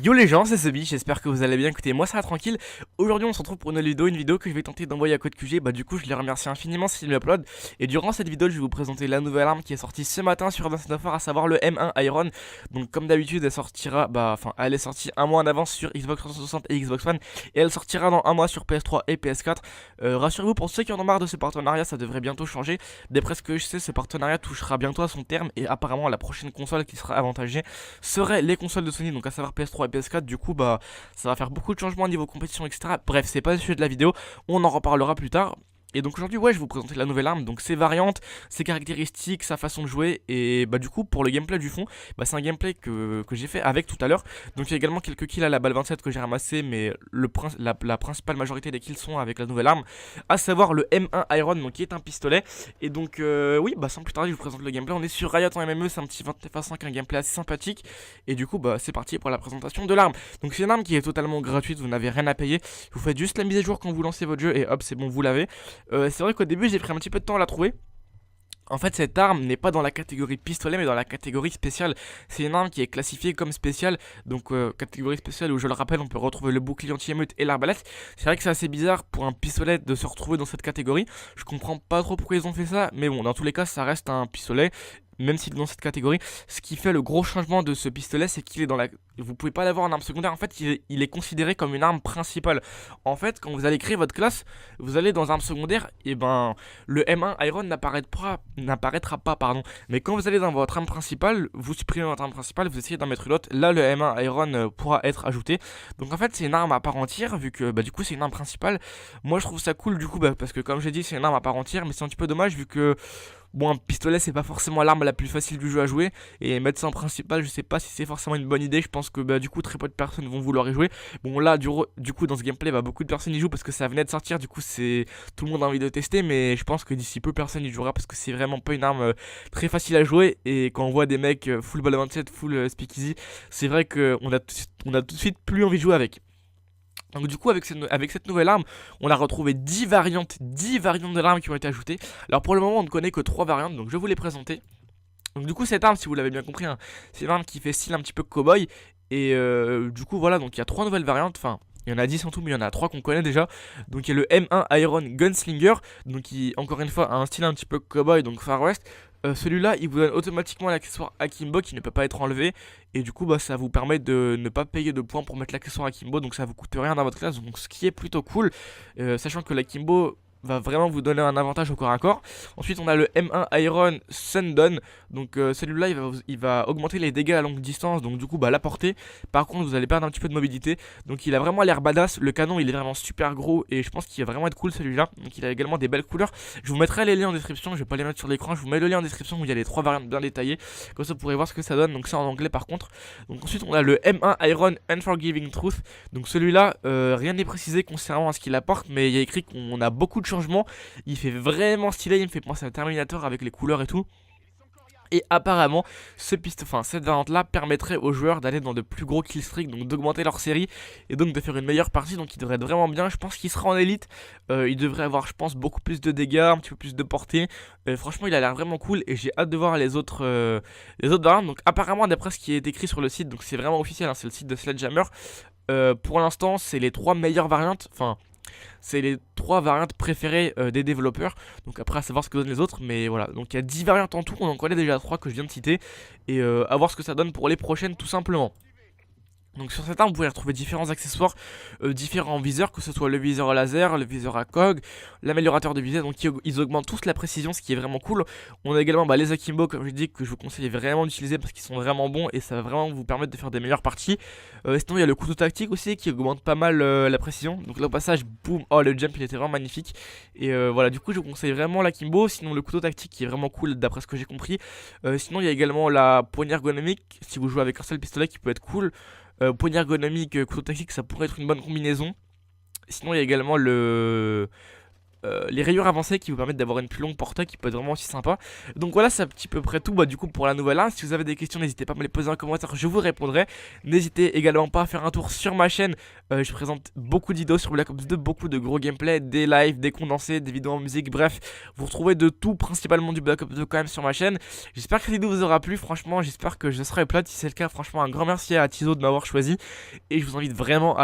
Yo les gens, c'est Sebi, j'espère que vous allez bien. Écoutez, moi ça va tranquille. Aujourd'hui on se retrouve pour une vidéo que je vais tenter d'envoyer à Code QG. Bah du coup je les remercie infiniment s'ils m'uploadent. Et durant cette vidéo je vais vous présenter la nouvelle arme qui est sortie ce matin sur Advanced Warfare, à savoir le M1 Iron. Donc comme d'habitude elle sortira, elle est sortie un mois en avance sur Xbox 360 et Xbox One. Et elle sortira dans un mois sur PS3 et PS4. Rassurez-vous, pour ceux qui en ont marre de ce partenariat, ça devrait bientôt changer. D'après ce que je sais, ce partenariat touchera bientôt à son terme. Et apparemment la prochaine console qui sera avantagée serait les consoles de Sony, donc à savoir PS3 et PS4. Du coup ça va faire beaucoup de changements au niveau compétition, etc. Bref, c'est pas le sujet de la vidéo, on en reparlera plus tard. Et donc aujourd'hui, ouais, je vais vous présenter la nouvelle arme, donc ses variantes, ses caractéristiques, sa façon de jouer. Et bah du coup, pour le gameplay du fond, bah c'est un gameplay que j'ai fait avec tout à l'heure. Donc il y a également quelques kills à la balle 27 que j'ai ramassé, mais la principale majorité des kills sont avec la nouvelle arme, à savoir le M1 Iron, donc qui est un pistolet. Et donc oui, bah sans plus tarder, je vous présente le gameplay. On est sur Riot en MME, c'est un petit 29 à 5, un gameplay assez sympathique. Et du coup, bah c'est parti pour la présentation de l'arme. Donc c'est une arme qui est totalement gratuite, vous n'avez rien à payer. Vous faites juste la mise à jour quand vous lancez votre jeu et hop, c'est bon, vous l'avez. C'est vrai qu'au début j'ai pris un petit peu de temps à la trouver. En fait, cette arme n'est pas dans la catégorie pistolet, mais dans la catégorie spéciale. C'est une arme qui est classifiée comme spéciale. Donc, catégorie spéciale où, je le rappelle, on peut retrouver le bouclier anti-émeute et l'arbalète. C'est vrai que c'est assez bizarre pour un pistolet de se retrouver dans cette catégorie. Je comprends pas trop pourquoi ils ont fait ça, mais bon, dans tous les cas, ça reste un pistolet. Même s'il est dans cette catégorie, ce qui fait le gros changement de ce pistolet, c'est qu'il est dans la. Vous pouvez pas l'avoir en arme secondaire. En fait, il est considéré comme une arme principale. En fait, quand vous allez créer votre classe, vous allez dans arme secondaire, et ben le M1 Iron n'apparaîtra pas, pardon. Mais quand vous allez dans votre arme principale, vous supprimez votre arme principale, vous essayez d'en mettre une autre. Là, le M1 Iron pourra être ajouté. Donc en fait, c'est une arme à part entière, vu que bah, du coup, c'est une arme principale. Moi, je trouve ça cool, du coup, bah, parce que comme j'ai dit, c'est une arme à part entière, mais c'est un petit peu dommage, vu que bon, un pistolet, c'est pas forcément l'arme la plus facile du jeu à jouer. Et mettre ça en principal, je sais pas si c'est forcément une bonne idée. Je pense que bah, du coup, très peu de personnes vont vouloir y jouer. Bon, là, du coup, dans ce gameplay, bah, beaucoup de personnes y jouent parce que ça venait de sortir. Du coup, c'est tout le monde a envie de tester. Mais je pense que d'ici peu, personne y jouera parce que c'est vraiment pas une arme très facile à jouer. Et quand on voit des mecs full ball 27, full speakeasy, c'est vrai qu'on a, on a tout de suite plus envie de jouer avec. Donc du coup avec cette nouvelle arme, on a retrouvé 10 variantes de l'arme qui ont été ajoutées. Alors pour le moment on ne connaît que 3 variantes, donc je vais vous les présenter. Donc du coup cette arme, si vous l'avez bien compris, hein, c'est une arme qui fait style un petit peu cowboy. Et du coup voilà, donc il y a 3 nouvelles variantes, enfin il y en a 10 en tout, mais il y en a 3 qu'on connaît déjà. Donc il y a le M1 Iron Gunslinger, donc qui encore une fois a un style un petit peu cowboy, donc Far West. Celui-là, il vous donne automatiquement l'accessoire Akimbo qui ne peut pas être enlevé. Et du coup, bah, ça vous permet de ne pas payer de points pour mettre l'accessoire Akimbo. Donc ça vous coûte rien dans votre classe. Donc ce qui est plutôt cool. Sachant que l'Akimbo va vraiment vous donner un avantage au corps à corps. Ensuite, on a le M1 Iron Sundon. Donc celui-là, il va augmenter les dégâts à longue distance. Donc du coup, bah, la portée. Par contre, vous allez perdre un petit peu de mobilité. Donc il a vraiment l'air badass. Le canon, il est vraiment super gros. Et je pense qu'il va vraiment être cool celui-là. Donc il a également des belles couleurs. Je vous mettrai les liens en description. Je vais pas les mettre sur l'écran. Je vous mets le lien en description où il y a les 3 variantes bien détaillées. Comme ça, vous pourrez voir ce que ça donne. Donc ça en anglais par contre. Donc ensuite, on a le M1 Iron Unforgiving Truth. Donc celui-là, rien n'est précisé concernant ce qu'il apporte. Mais il y a écrit qu'on a beaucoup de changements. Il fait vraiment stylé, il me fait penser à Terminator avec les couleurs et tout. Et apparemment, cette variante là permettrait aux joueurs d'aller dans de plus gros killstreaks, donc d'augmenter leur série et donc de faire une meilleure partie. Donc il devrait être vraiment bien. Je pense qu'il sera en élite. Il devrait avoir, je pense, beaucoup plus de dégâts, un petit peu plus de portée. Franchement, il a l'air vraiment cool et j'ai hâte de voir les autres variantes. Donc apparemment, d'après ce qui est écrit sur le site, donc c'est vraiment officiel, hein, c'est le site de Sledgehammer. Pour l'instant, c'est les 3 meilleures variantes. Enfin, c'est les 3 variantes préférées des développeurs. Donc après à savoir ce que donnent les autres. Mais voilà, donc il y a 10 variantes en tout. On en connaît déjà 3 que je viens de citer. Et à voir ce que ça donne pour les prochaines tout simplement. Donc sur cette arme, vous pouvez retrouver différents accessoires, différents viseurs, que ce soit le viseur à laser, le viseur à cog, l'améliorateur de visée. Donc ils augmentent tous la précision, ce qui est vraiment cool. On a également les Akimbo, comme je dis, que je vous conseille vraiment d'utiliser parce qu'ils sont vraiment bons et ça va vraiment vous permettre de faire des meilleures parties. Sinon il y a le couteau tactique aussi qui augmente pas mal la précision. Donc là au passage, boum, oh le jump il était vraiment magnifique. Et voilà, du coup je vous conseille vraiment l'Akimbo. Sinon le couteau tactique qui est vraiment cool d'après ce que j'ai compris. Sinon il y a également la poignée ergonomique, si vous jouez avec un seul pistolet qui peut être cool. Poignée ergonomique, couteau tactique, ça pourrait être une bonne combinaison. Sinon, il y a également les rayures avancées qui vous permettent d'avoir une plus longue portée qui peut être vraiment aussi sympa. Donc voilà, c'est à peu près tout du coup pour la nouvelle arme. Si vous avez des questions, n'hésitez pas à me les poser en commentaire, je vous répondrai. N'hésitez également pas à faire un tour sur ma chaîne. Je présente beaucoup de vidéos sur Black Ops 2, beaucoup de gros gameplay, des lives, des condensés, des vidéos en musique, bref, vous retrouvez de tout, principalement du Black Ops 2 quand même sur ma chaîne. J'espère que cette vidéo vous aura plu, franchement, j'espère que je serai plate. Si c'est le cas, franchement, un grand merci à Tizo de m'avoir choisi. Et je vous invite vraiment à aller